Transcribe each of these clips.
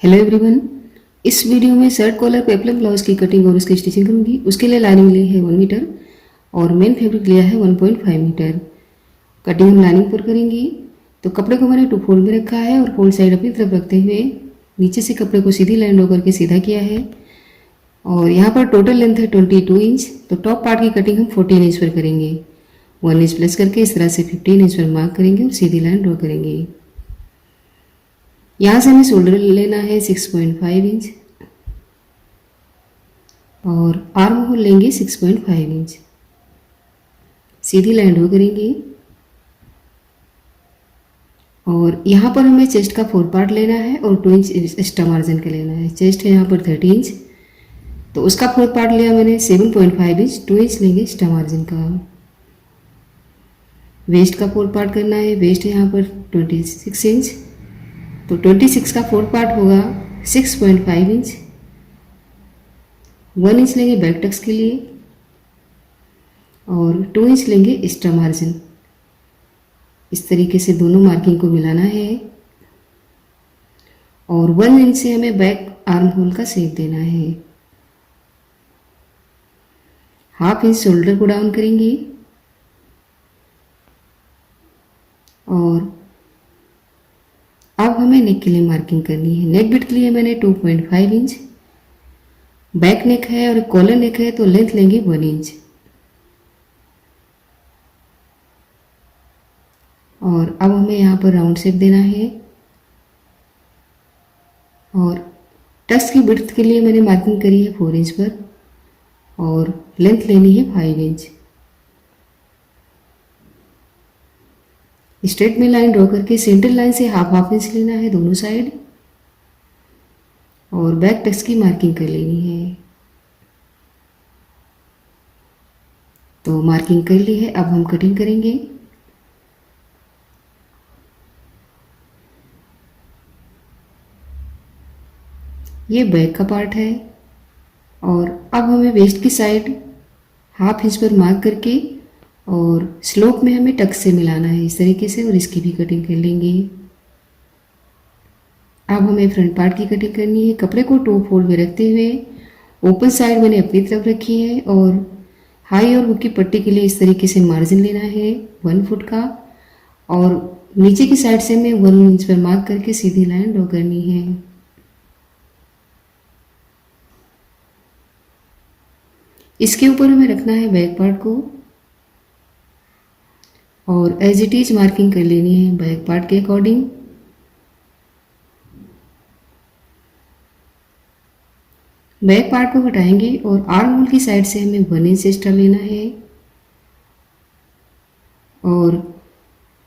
Hello everyone. इस video में shirt collar peplum blouse की कटिंग और उसकी स्टिचिंग करूंगी। उसके लिए लाइनिंग ली है 1 मीटर और मेन फैब्रिक लिया है 1.5 मीटर। कटिंग हम लाइनिंग पर करेंगे। तो कपड़े को मैंने 2 फोल्ड में रखा है और फोल्ड साइड अपनी तरफ रखते हुए नीचे से कपड़े को सीधी लाइन ड्रॉ करके सीधा किया है। और यहाँ पर टोटल लेंथ है 22 इंच। तो टॉप पार्ट की कटिंग हम 14 इंच पर करेंगे। 1 इंच प्लस करके इस तरह से 15 इंच पर मार्क करेंगे और सीधी लाइन ड्रॉ करेंगे। यहाँ से हमें शोल्डर लेना है 6.5 इंच और आर्म होल लेंगे 6.5 इंच। सीधी लाइन ड्रॉ करेंगे और यहाँ पर हमें चेस्ट का 4 पार्ट लेना है और 2 इंच एक्स्ट्रा मार्जिन का लेना है। चेस्ट है यहाँ पर 30 इंच, तो उसका 4 पार्ट लिया मैंने 7.5 इंच। 2 इंच लेंगे एक्स्ट्रा मार्जिन का। वेस्ट का 4 पार्ट करना है। वेस्ट है यहाँ पर 26 इंच, तो 26 का 4 पार्ट होगा 6.5 इंच। 1 इंच लेंगे बैक टक्स के लिए और 2 इंच लेंगे एक्स्ट्रा मार्जिन। इस तरीके से दोनों मार्किंग को मिलाना है और 1 इंच से हमें बैक आर्म होल का शेप देना है। हाफ इंच शोल्डर को डाउन करेंगे और अब हमें नेक के लिए मार्किंग करनी है। नेक बिड्थ के लिए मैंने 2.5 इंच। बैक नेक है और कॉलर नेक है तो लेंथ लेंगे 1 इंच। और अब हमें यहाँ पर राउंड शेप देना है और टक्स की बिड्थ के लिए मैंने मार्किंग करी है 4 इंच पर और लेंथ लेनी है 5 इंच। स्ट्रेट में लाइन ड्रॉ करके सेंटर लाइन से हाफ इंच लेना है दोनों साइड और बैक टक्स की मार्किंग कर लेनी है। तो मार्किंग कर ली है, अब हम कटिंग करेंगे। ये बैक का पार्ट है और अब हमें वेस्ट की साइड हाफ इंच पर मार्क करके और स्लोप में हमें टक्स से मिलाना है इस तरीके से और इसकी भी कटिंग कर लेंगे। अब हमें फ्रंट पार्ट की कटिंग करनी है। कपड़े को 2 फोल्ड में रखते हुए ओपन साइड मैंने अपनी तरफ रखी है और हाई और हुक की पट्टी के लिए इस तरीके से मार्जिन लेना है 1 फुट का और नीचे की साइड से हमें 1 इंच पर मार्क करके सीधी लाइन ड्रॉ करनी है। इसके ऊपर हमें रखना है बैक पार्ट को और एज इट इज मार्किंग कर लेनी है बैक पार्ट के अकॉर्डिंग। बैक पार्ट को हटाएंगे और आर्म होल की साइड से हमें 1 इंच एक्स्ट्रा लेना है और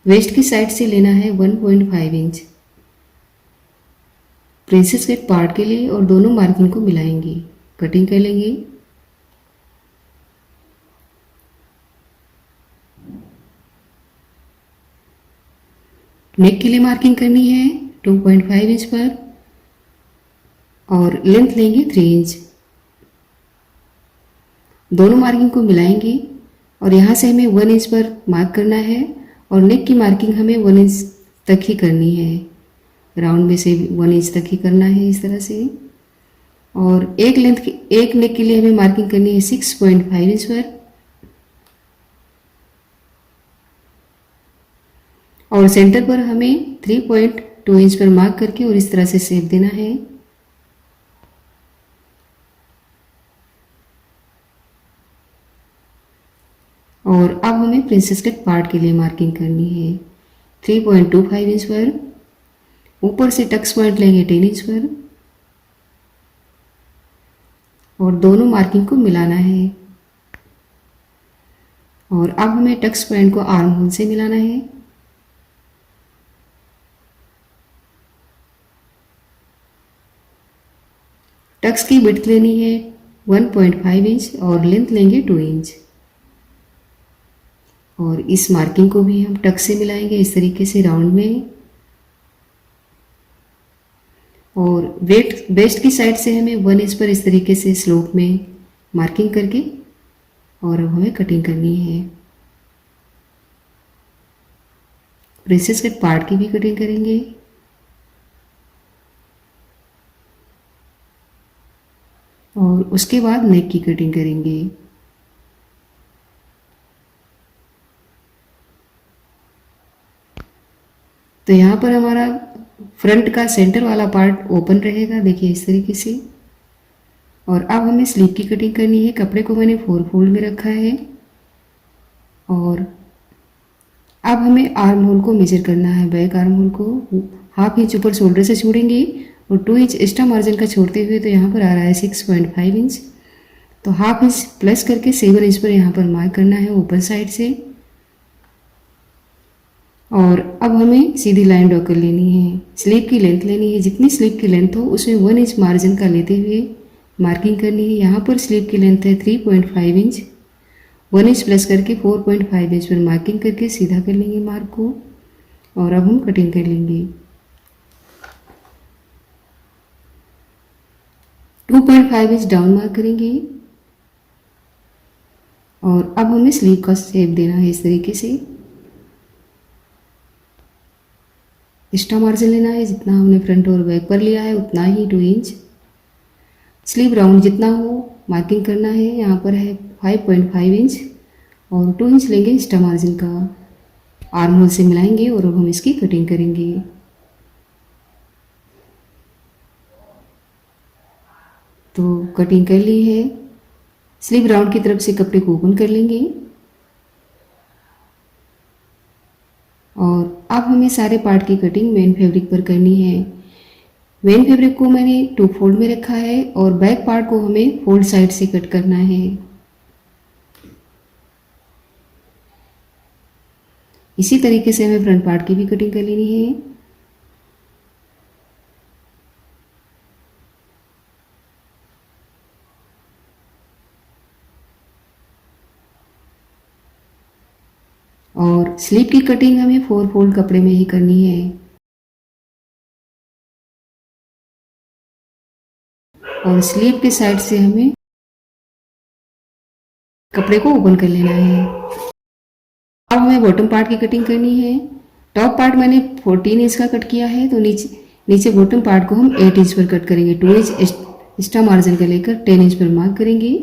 वेस्ट की साइड से लेना है 1.5 इंच प्रिंसेस कट पार्ट के लिए और दोनों मार्किंग को मिलाएंगे, कटिंग कर लेंगे। नेक के लिए मार्किंग करनी है 2.5 इंच पर और लेंथ लेंगे 3 इंच। दोनों मार्किंग को मिलाएंगे और यहाँ से हमें 1 इंच पर मार्क करना है और नेक की मार्किंग हमें 1 इंच तक ही करनी है। राउंड में से 1 इंच तक ही करना है इस तरह से। और एक नेक के लिए हमें मार्किंग करनी है 6.5 इंच पर और सेंटर पर हमें 3.2 इंच पर मार्क करके और इस तरह से शेप देना है। और अब हमें प्रिंसेस कट पार्ट के लिए मार्किंग करनी है 3.25 इंच पर। ऊपर से टक्स पॉइंट लेंगे 10 इंच पर और दोनों मार्किंग को मिलाना है। और अब हमें टक्स पॉइंट को आर्म होल से मिलाना है। टक्स की विड्थ लेनी है 1.5 इंच और लेंथ लेंगे 2 इंच और इस मार्किंग को भी हम टक्स से मिलाएंगे इस तरीके से राउंड में। और वेस्ट की साइड से हमें 1 इंच पर इस तरीके से स्लोप में मार्किंग करके और अब हमें कटिंग करनी है। प्रिंसेस कट पार्ट की भी कटिंग करेंगे। और उसके बाद नेक की कटिंग करेंगे। तो यहाँ पर हमारा फ्रंट का सेंटर वाला पार्ट ओपन रहेगा, देखिए इस तरीके से। और अब हमें स्लीव की कटिंग करनी है। कपड़े को मैंने 4 फोल्ड में रखा है और अब हमें आर्म होल को मेजर करना है। बैक आर्म होल को 1/2 इंच ऊपर शोल्डर से छोड़ेंगे और 2 इंच एक्स्ट्रा मार्जिन का छोड़ते हुए तो यहाँ पर आ रहा है 6.5 इंच। तो 1/2 इंच प्लस करके 7 इंच पर यहाँ पर मार्क करना है ऊपर साइड से। और अब हमें सीधी लाइन ड्रॉ कर लेनी है। स्लीव की लेंथ लेनी है, जितनी स्लीव की लेंथ हो उसमें 1 इंच मार्जिन का लेते हुए मार्किंग करनी है। यहाँ पर स्लीव की लेंथ है 3.5 इंच। 1 इंच प्लस करके 4.5 इंच पर मार्किंग करके सीधा कर लेंगे मार्क को। और अब हम कटिंग कर लेंगे। 2.5 इंच डाउन मार्क करेंगे और अब हमें स्लीव का शेप देना है इस तरीके से। एक्स्ट्रा मार्जिन लेना है, जितना हमने फ्रंट और बैक पर लिया है उतना ही 2 इंच। स्लीव राउंड जितना हो मार्किंग करना है। यहाँ पर है 5.5 इंच और 2 इंच लेंगे एक्स्ट्रा मार्जिन का। आर्म होल से मिलाएंगे और अब हम इसकी कटिंग करेंगे। तो कटिंग कर ली है। स्लीव राउंड की तरफ से कपड़े को ओपन कर लेंगे और अब हमें सारे पार्ट की कटिंग मेन फैब्रिक पर करनी है। मेन फैब्रिक को मैंने 2 फोल्ड में रखा है और बैक पार्ट को हमें फोल्ड साइड से कट करना है। इसी तरीके से हमें फ्रंट पार्ट की भी कटिंग कर लेनी है। और स्लीव की कटिंग हमें 4 फोल्ड कपड़े में ही करनी है। और स्लीव के साइड से हमें कपड़े को ओपन कर लेना है। अब हमें बॉटम पार्ट की कटिंग करनी है। टॉप पार्ट मैंने 14 इंच का कट किया है, तो नीचे बॉटम पार्ट को हम 8 इंच पर कट करेंगे। 2 इंच एक्स्ट्रा मार्जिन का लेकर 10 इंच पर मार्क करेंगे।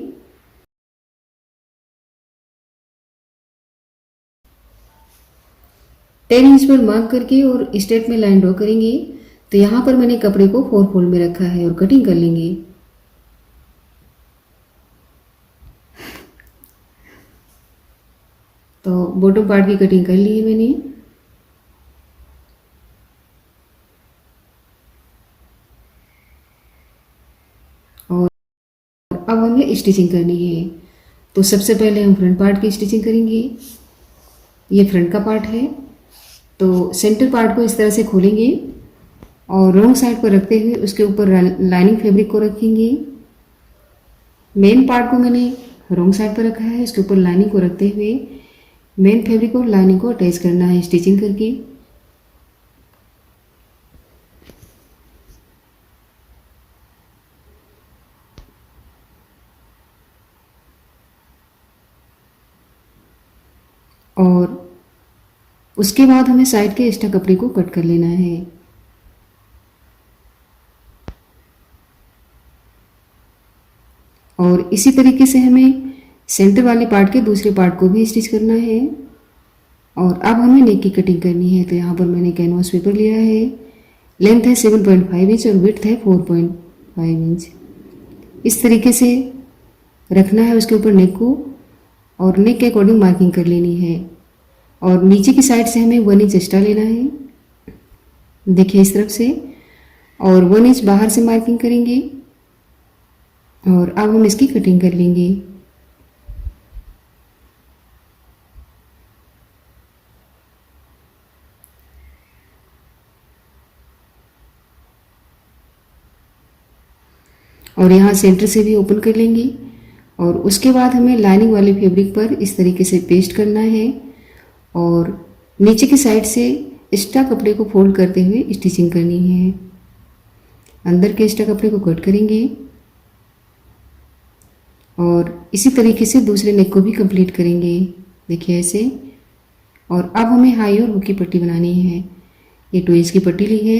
टेन इंच पर मार्क करके और स्ट्रेट में लाइन ड्रॉ करेंगे। तो यहाँ पर मैंने कपड़े को 4 फोल्ड में रखा है और कटिंग कर लेंगे। तो बॉटम पार्ट की कटिंग कर ली है मैंने। और अब हमें स्टिचिंग करनी है। तो सबसे पहले हम फ्रंट पार्ट की स्टिचिंग करेंगे। ये फ्रंट का पार्ट है। तो सेंटर पार्ट को इस तरह से खोलेंगे और रॉन्ग साइड पर रखते हुए उसके ऊपर लाइनिंग फैब्रिक को रखेंगे। मेन पार्ट को मैंने रॉन्ग साइड पर रखा है, इसके ऊपर लाइनिंग को रखते हुए मेन फैब्रिक और लाइनिंग को अटैच करना है स्टिचिंग करके। और उसके बाद हमें साइड के एक्स्ट्रा कपड़े को कट कर लेना है। और इसी तरीके से हमें सेंटर वाले पार्ट के दूसरे पार्ट को भी स्टिच करना है। और अब हमें नेक की कटिंग करनी है। तो यहाँ पर मैंने कैनवास पेपर लिया है। लेंथ है 7.5 इंच और विड्थ है 4.5 इंच। इस तरीके से रखना है उसके ऊपर नेक को और नेक के अकॉर्डिंग मार्किंग कर लेनी है। और नीचे की साइड से हमें 1 इंच एक्स्ट्रा लेना है, देखिए इस तरफ से। और 1 इंच बाहर से मार्किंग करेंगे और अब हम इसकी कटिंग कर लेंगे। और यहाँ सेंटर से भी ओपन कर लेंगे। और उसके बाद हमें लाइनिंग वाले फैब्रिक पर इस तरीके से पेस्ट करना है और नीचे की साइड से एक्स्ट्रा कपड़े को फोल्ड करते हुए स्टिचिंग करनी है। अंदर के एक्स्ट्रा कपड़े को कट करेंगे और इसी तरीके से दूसरे नेक को भी कंप्लीट करेंगे, देखिए ऐसे। और अब हमें हाई और हुक की पट्टी बनानी है। ये 2 इंच की पट्टी ली है,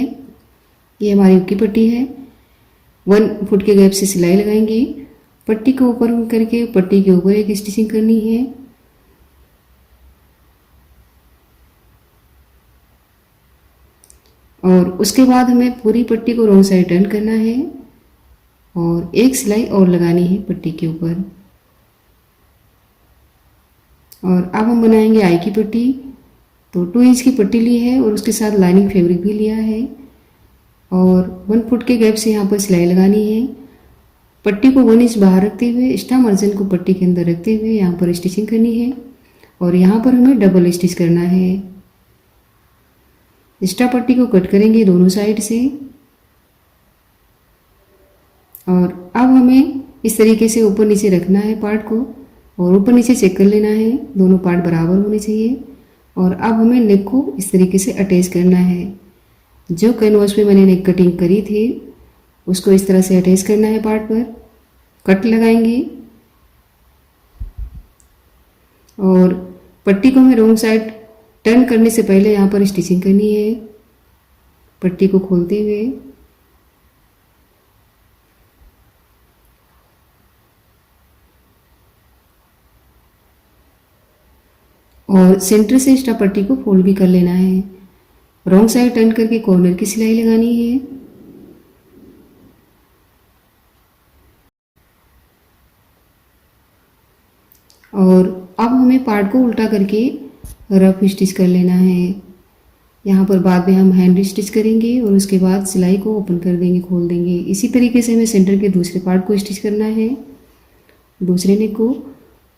ये हमारी हुक की पट्टी है। 1 फुट के गैप से सिलाई लगाएंगे पट्टी को ओपन करके पट्टी के ऊपर एक स्टिचिंग करनी है। और उसके बाद हमें पूरी पट्टी को रॉन्ग साइड टर्न करना है और एक सिलाई और लगानी है पट्टी के ऊपर। और अब हम बनाएंगे आई की पट्टी। तो 2 इंच की पट्टी ली है और उसके साथ लाइनिंग फैब्रिक भी लिया है और 1 फुट के गैप से यहाँ पर सिलाई लगानी है। पट्टी को 1 इंच बाहर रखते हुए एक्स्ट्रा मार्जिन को पट्टी के अंदर रखते हुए यहाँ पर स्टिचिंग करनी है और यहाँ पर हमें डबल स्टिच करना है। एक्स्ट्रा पट्टी को कट करेंगे दोनों साइड से और अब हमें इस तरीके से ऊपर नीचे रखना है पार्ट को और ऊपर नीचे चेक कर लेना है, दोनों पार्ट बराबर होने चाहिए। और अब हमें नेक को इस तरीके से अटैच करना है। जो कैनवास पे मैंने नेक कटिंग करी थी उसको इस तरह से अटैच करना है पार्ट पर। कट लगाएंगे और पट्टी को हमें रॉन्ग साइड टर्न करने से पहले यहाँ पर स्टिचिंग करनी है पट्टी को खोलते हुए। और सेंटर से एक्स्ट्रा पट्टी को फोल्ड भी कर लेना है। रॉन्ग साइड टर्न करके कॉर्नर की सिलाई लगानी है और अब हमें पार्ट को उल्टा करके रफ स्टिच कर लेना है। यहाँ पर बाद में हम हैंड स्टिच करेंगे और उसके बाद सिलाई को ओपन कर देंगे, खोल देंगे। इसी तरीके से हमें सेंटर के दूसरे पार्ट को स्टिच करना है, दूसरे नेक को।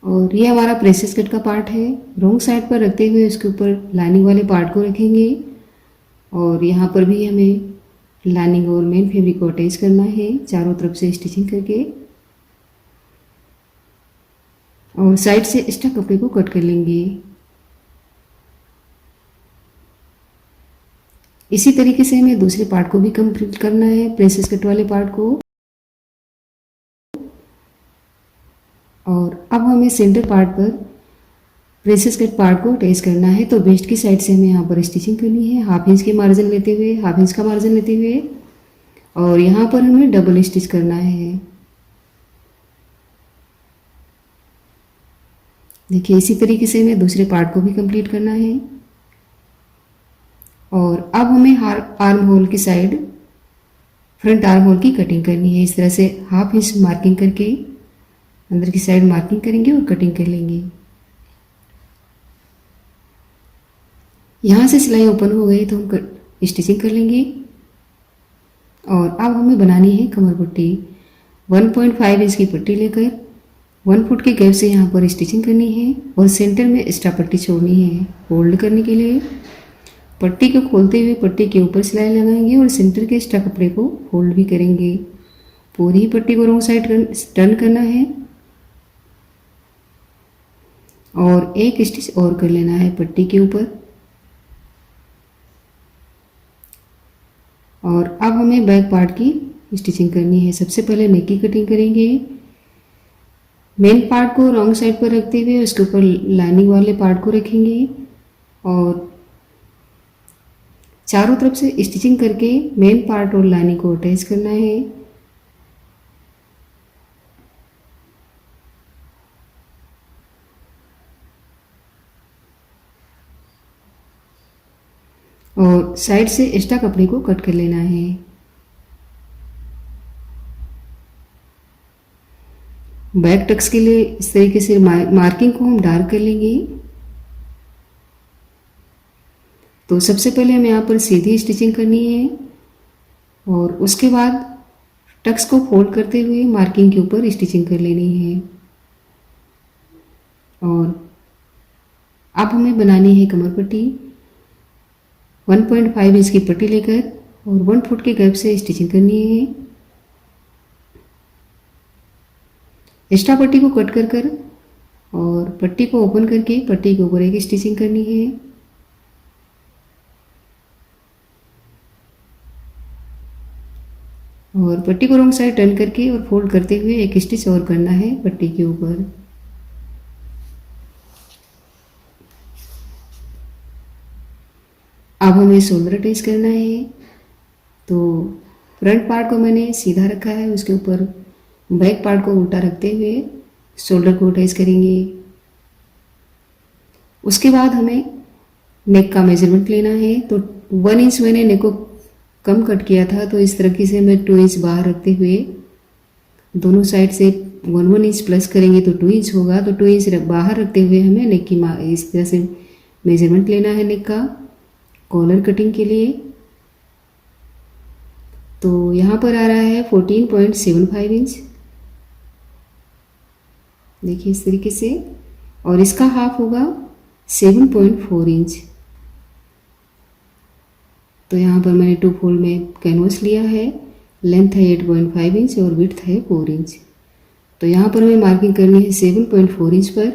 और ये हमारा प्रेसेस कट का पार्ट है। रॉन्ग साइड पर रखते हुए उसके ऊपर लाइनिंग वाले पार्ट को रखेंगे और यहाँ पर भी हमें लाइनिंग और मेन फैब्रिक को अटैच करना है चारों तरफ से स्टिचिंग करके और साइड से एक्स्ट्रा कपड़े को कट कर लेंगे। इसी तरीके से हमें दूसरे पार्ट को भी कंप्लीट करना है, प्रेसेस कट वाले पार्ट को। और अब हमें सेंटर पार्ट पर प्रेसेस कट पार्ट को अटैच करना है। तो वेस्ट की साइड से हमें यहाँ पर स्टिचिंग करनी है, हाफ इंच के मार्जिन लेते हुए, हाफ इंच का मार्जिन लेते हुए और यहाँ पर हमें डबल स्टिच करना है। देखिए इसी तरीके से हमें दूसरे पार्ट को भी कंप्लीट करना है। और अब हमें आर्म होल की साइड फ्रंट आर्म होल की कटिंग करनी है। इस तरह से हाफ इंच मार्किंग करके अंदर की साइड मार्किंग करेंगे और कटिंग कर लेंगे। यहाँ से सिलाई ओपन हो गई तो हम स्टिचिंग कर लेंगे। और अब हमें बनानी है कमर पट्टी। 1.5 इंच की पट्टी लेकर 1 फुट के गैप से यहाँ पर स्टिचिंग करनी है और सेंटर में एक्स्ट्रा पट्टी छोड़नी है। होल्ड करने के लिए पट्टी को खोलते हुए पट्टी के ऊपर सिलाई लगाएंगे और सेंटर के एक्स्ट्रा कपड़े को फोल्ड भी करेंगे। पूरी पट्टी को रॉन्ग साइड टर्न करना है और एक स्टिच और कर लेना है पट्टी के ऊपर। और अब हमें बैक पार्ट की स्टिचिंग करनी है। सबसे पहले नेक की कटिंग करेंगे। मेन पार्ट को रॉन्ग साइड पर रखते हुए उसके ऊपर लाइनिंग वाले पार्ट को रखेंगे और चारों तरफ से स्टिचिंग करके मेन पार्ट और लाइनिंग को अटैच करना है। और साइड से एक्स्ट्रा कपड़े को कट कर लेना है। बैक टक्स के लिए इस तरीके से मार्किंग को हम डार्क कर लेंगे। तो सबसे पहले हमें यहाँ पर सीधी स्टिचिंग करनी है और उसके बाद टक्स को फोल्ड करते हुए मार्किंग के ऊपर स्टिचिंग कर लेनी है। और अब हमें बनानी है कमर पट्टी। 1.5 इंच की पट्टी लेकर और 1 फुट के गैप से स्टिचिंग करनी है। एक्स्ट्रा पट्टी को कट कर और पट्टी को ओपन करके पट्टी के ऊपर एक स्टिचिंग करनी है। और पट्टी को रॉन्ग साइड टर्न करके और फोल्ड करते हुए एक स्टिच और करना है पट्टी के ऊपर। अब हमें शोल्डर अटैच करना है। तो फ्रंट पार्ट को मैंने सीधा रखा है, उसके ऊपर बैक पार्ट को उल्टा रखते हुए शोल्डर को अटैच करेंगे। उसके बाद हमें नेक का मेजरमेंट लेना है। तो 1 इंच मैंने नेक को कम कट किया था, तो इस तरीके से मैं 2 इंच बाहर रखते हुए दोनों साइड से 1 इंच प्लस करेंगे तो 2 इंच होगा। तो 2 इंच बाहर रखते हुए हमें नेक की इस तरह से मेजरमेंट लेना है नेक का कॉलर कटिंग के लिए। तो यहाँ पर आ रहा है 14.75 इंच, देखिए इस तरीके से, और इसका हाफ होगा 7.4 इंच। तो यहाँ पर मैंने 2 फोल्ड में कैनवस लिया है, लेंथ है 8.5 इंच और विड्थ है 4 इंच। तो यहाँ पर हमें मार्किंग करनी है 7.4 इंच पर,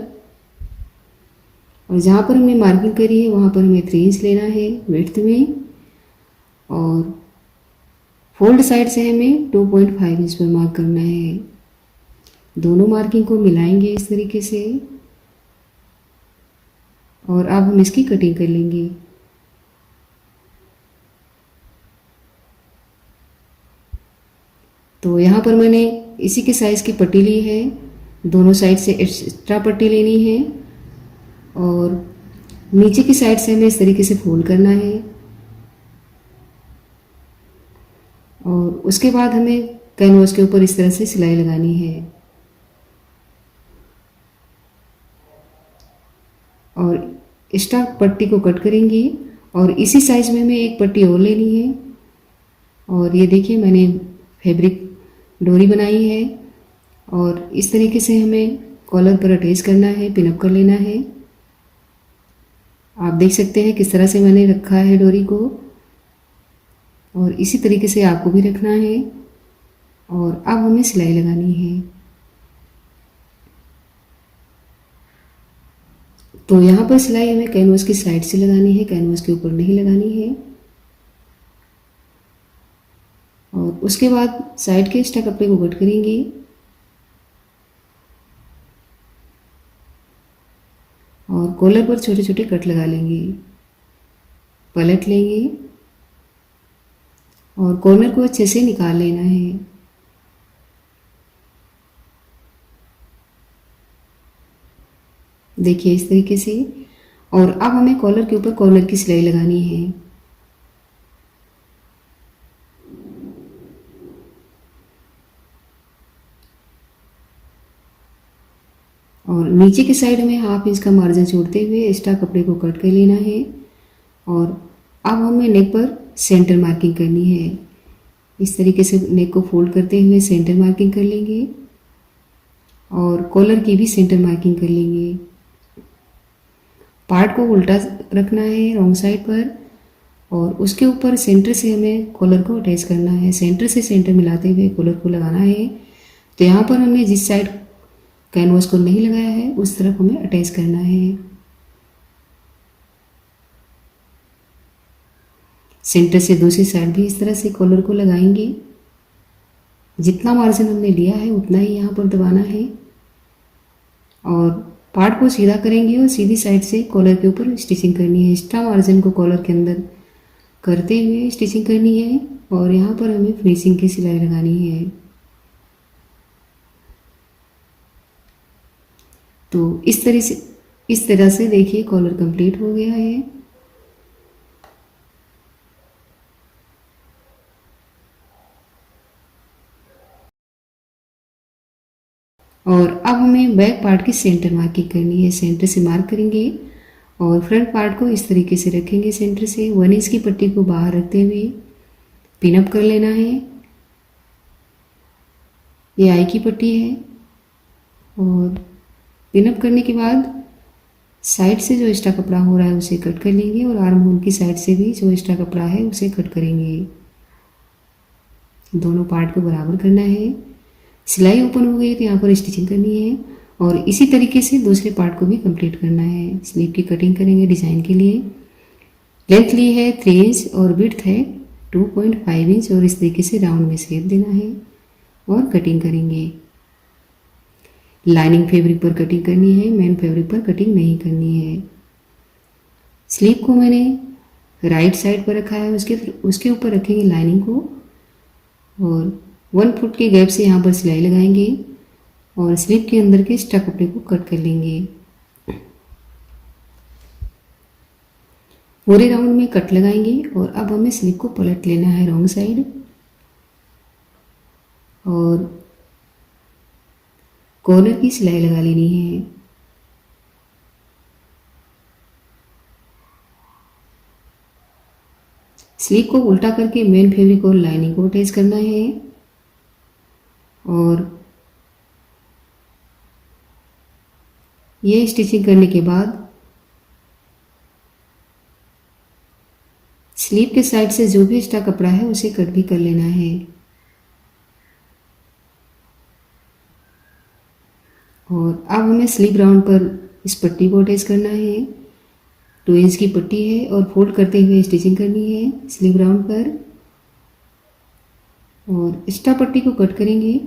और जहाँ पर हमने मार्किंग करी है वहाँ पर हमें 3 इंच लेना है विड्थ में, और फोल्ड साइड से हमें 2.5 इंच पर मार्क करना है। दोनों मार्किंग को मिलाएंगे इस तरीके से, और अब हम इसकी कटिंग कर लेंगे। तो यहाँ पर मैंने इसी के साइज़ की पट्टी ली है, दोनों साइड से एक्स्ट्रा पट्टी लेनी है, और नीचे की साइड से हमें इस तरीके से फोल्ड करना है, और उसके बाद हमें कैनवस के ऊपर इस तरह से सिलाई लगानी है। और एक्स्ट्रा पट्टी को कट करेंगे, और इसी साइज में हमें एक पट्टी और लेनी है। और ये देखिए मैंने फैब्रिक डोरी बनाई है, और इस तरीके से हमें कॉलर पर अटैच करना है, पिनअप कर लेना है। आप देख सकते हैं किस तरह से मैंने रखा है डोरी को, और इसी तरीके से आपको भी रखना है। और अब हमें सिलाई लगानी है। तो यहाँ पर सिलाई हमें कैनवस की साइड से लगानी है, कैनवस के ऊपर नहीं लगानी है। और उसके बाद साइड के एक्स्ट्रा कपड़े को कट करेंगे, और कॉलर पर छोटे छोटे कट लगा लेंगे, पलट लेंगे, और कॉर्नर को अच्छे से निकाल लेना है। देखिए इस तरीके से। और अब हमें कॉलर के ऊपर कॉलर की सिलाई लगानी है। और नीचे की साइड में 1/2 इंच का मार्जिन छोड़ते हुए एक्स्ट्रा कपड़े को कट कर लेना है। और अब हमें नेक पर सेंटर मार्किंग करनी है। इस तरीके से नेक को फोल्ड करते हुए सेंटर मार्किंग कर लेंगे, और कॉलर की भी सेंटर मार्किंग कर लेंगे। पार्ट को उल्टा रखना है रॉन्ग साइड पर, और उसके ऊपर सेंटर से हमें कॉलर को अटैच करना है। सेंटर से सेंटर मिलाते हुए कॉलर को लगाना है। तो यहाँ पर हमने जिस साइड कैनवस को नहीं लगाया है उस तरफ हमें अटैच करना है। सेंटर से दूसरी साइड भी इस तरह से कॉलर को लगाएंगे। जितना मार्जिन हमने लिया है उतना ही यहाँ पर दबाना है, और पार्ट को सीधा करेंगे और सीधी साइड से कॉलर के ऊपर स्टिचिंग करनी है। एक्स्ट्रा मार्जिन को कॉलर के अंदर करते हुए स्टिचिंग करनी है, और यहाँ पर हमें फिनिशिंग की सिलाई लगानी है। तो इस तरह से देखिए कॉलर कंप्लीट हो गया है। और अब हमें बैक पार्ट की सेंटर मार्किंग करनी है। सेंटर से मार्क करेंगे, और फ्रंट पार्ट को इस तरीके से रखेंगे। सेंटर से 1 इंच की पट्टी को बाहर रखते हुए पिनअप कर लेना है। ये आई की पट्टी है, और पिनअप करने के बाद साइड से जो एक्स्ट्रा कपड़ा हो रहा है उसे कट कर लेंगे, और आर्म होल की साइड से भी जो एक्स्ट्रा कपड़ा है उसे कट करेंगे। दोनों पार्ट को बराबर करना है। सिलाई ओपन हो गई तो यहाँ पर स्टिचिंग करनी है, और इसी तरीके से दूसरे पार्ट को भी कंप्लीट करना है। स्लीव की कटिंग करेंगे डिज़ाइन के लिए। लेंथ ली है 3 इंच और विड्थ है 2.5 इंच, और इस तरीके से राउंड में शेप देना है और कटिंग करेंगे। लाइनिंग फैब्रिक पर कटिंग करनी है, मेन फैब्रिक पर कटिंग नहीं करनी है। स्लीव को मैंने राइट साइड पर रखा है, उसके ऊपर रखेंगे लाइनिंग को, और 1 फुट के गैप से यहाँ पर सिलाई लगाएंगे और स्लीव के अंदर के एक्स्ट्रा कपड़े को कट कर लेंगे। पूरे राउंड में कट लगाएंगे और अब हमें स्लीव को पलट लेना है रॉन्ग साइड और कॉर्नर की सिलाई लगा लेनी है। स्लीव को उल्टा करके मेन फैब्रिक और लाइनिंग को अटैच करना है और ये स्टिचिंग करने के बाद स्लीव के साइड से जो भी एक्स्ट्रा कपड़ा है उसे कट भी कर लेना है और अब हमें स्लीव राउंड पर इस पट्टी को अटैच करना है। 2 इंच की पट्टी है और फोल्ड करते हुए स्टिचिंग करनी है स्लीव राउंड पर और एक्स्ट्रा पट्टी को कट करेंगे।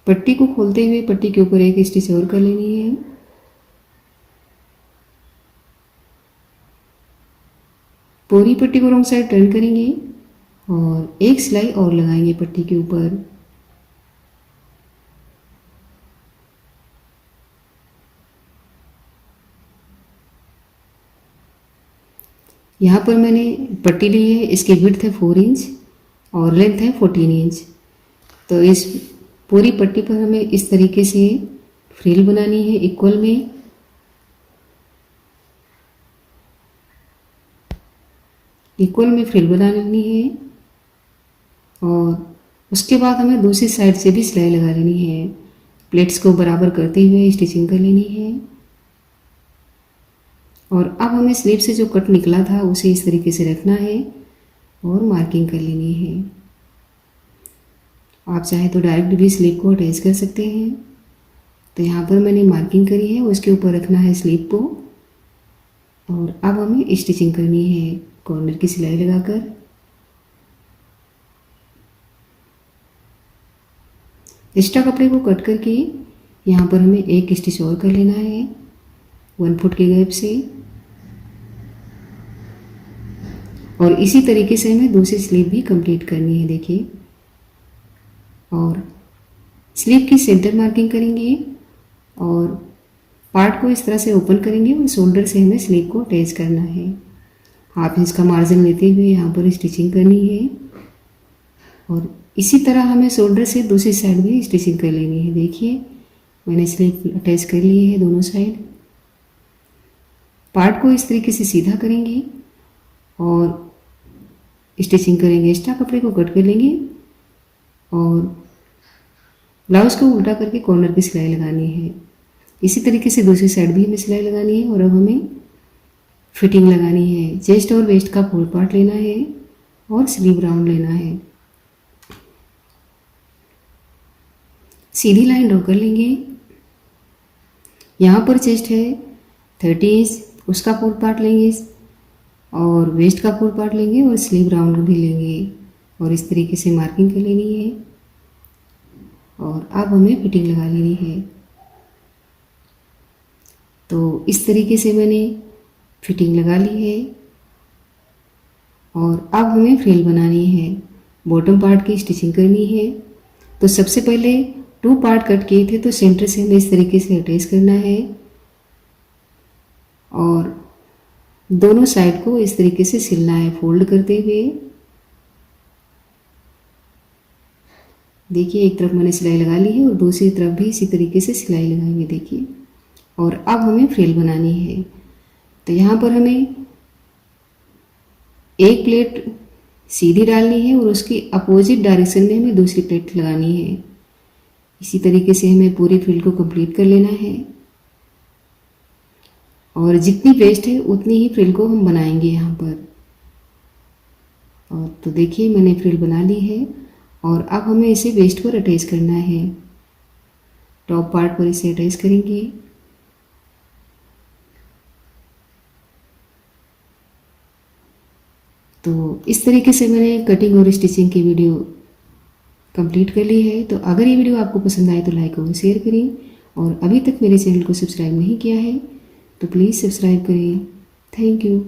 पट्टी को खोलते हुए पट्टी के ऊपर एक स्टिच और कर लेनी है। पूरी पट्टी को रॉन्ग साइड टर्न करेंगे और एक सिलाई और लगाएंगे पट्टी के ऊपर। यहाँ पर मैंने पट्टी ली है, इसकी विड्थ है 4 इंच और लेंथ है 14 इंच। तो इस पूरी पट्टी पर हमें इस तरीके से फ्रिल बनानी है इक्वल में। इक्वल में फ्रिल बना लेनी है और उसके बाद हमें दूसरी साइड से भी सिलाई लगा लेनी है। प्लेट्स को बराबर करते हुए स्टिचिंग कर लेनी है और अब हमें स्लीव से जो कट निकला था उसे इस तरीके से रखना है और मार्किंग कर लेनी है। आप चाहे तो डायरेक्ट भी स्लीव को अटैच कर सकते हैं। तो यहाँ पर मैंने मार्किंग करी है, उसके ऊपर रखना है स्लीव को और अब हमें स्टिचिंग करनी है कॉर्नर की सिलाई लगाकर। एक्स्ट्रा कपड़े को कट करके यहाँ पर हमें एक स्टिच और कर लेना है 1 फुट के गैप से और इसी तरीके से हमें दूसरी स्लीव भी कंप्लीट करनी है। देखिए, और स्लीव की सेंटर मार्किंग करेंगे और पार्ट को इस तरह से ओपन करेंगे और शोल्डर से हमें स्लीव को अटैच करना है। हाफ इंच का मार्जिन लेते हुए यहाँ पर स्टिचिंग करनी है और इसी तरह हमें शोल्डर से दूसरी साइड भी स्टिचिंग कर लेनी है। देखिए, मैंने स्लीव अटैच कर ली है दोनों साइड। पार्ट को इस तरीके से सीधा करेंगे और स्टिचिंग करेंगे। एक्स्ट्रा कपड़े को कट कर लेंगे और ब्लाउज को उल्टा करके कॉर्नर की सिलाई लगानी है। इसी तरीके से दूसरी साइड भी हमें सिलाई लगानी है और अब हमें फिटिंग लगानी है। चेस्ट और वेस्ट का फुल पार्ट लेना है और स्लीव राउंड लेना है। सीधी लाइन ड्रॉ कर लेंगे। यहाँ पर चेस्ट है 30 इंच, उसका फुल पार्ट लेंगे और वेस्ट का फुल पार्ट लेंगे और स्लीव राउंड भी लेंगे और इस तरीके से मार्किंग कर लेनी है और अब हमें फिटिंग लगा लेनी है। तो इस तरीके से मैंने फिटिंग लगा ली है और अब हमें फ्रिल बनानी है। बॉटम पार्ट की स्टिचिंग करनी है। तो सबसे पहले 2 पार्ट कट किए थे तो सेंटर से हमें इस तरीके से अटैच करना है और दोनों साइड को इस तरीके से सिलना है फोल्ड करते हुए। देखिए, एक तरफ मैंने सिलाई लगा ली है और दूसरी तरफ भी इसी तरीके से सिलाई लगाएंगे। देखिए, और अब हमें फ्रिल बनानी है। तो यहाँ पर हमें एक प्लेट सीधी डालनी है और उसकी अपोजिट डायरेक्शन में हमें दूसरी प्लेट लगानी है। इसी तरीके से हमें पूरी फ्रिल को कंप्लीट कर लेना है और जितनी वेस्ट है उतनी ही फ्रिल को हम बनाएंगे यहाँ पर। और तो देखिए, मैंने फ्रिल बना ली है और अब हमें इसे वेस्ट पर अटैच करना है। टॉप पार्ट पर इसे अटैच करेंगे। तो इस तरीके से मैंने कटिंग और स्टिचिंग की वीडियो कंप्लीट कर ली है। तो अगर ये वीडियो आपको पसंद आए तो लाइक और शेयर करें और अभी तक मेरे चैनल को सब्सक्राइब नहीं किया है तो प्लीज़ सब्सक्राइब करें। Thank you.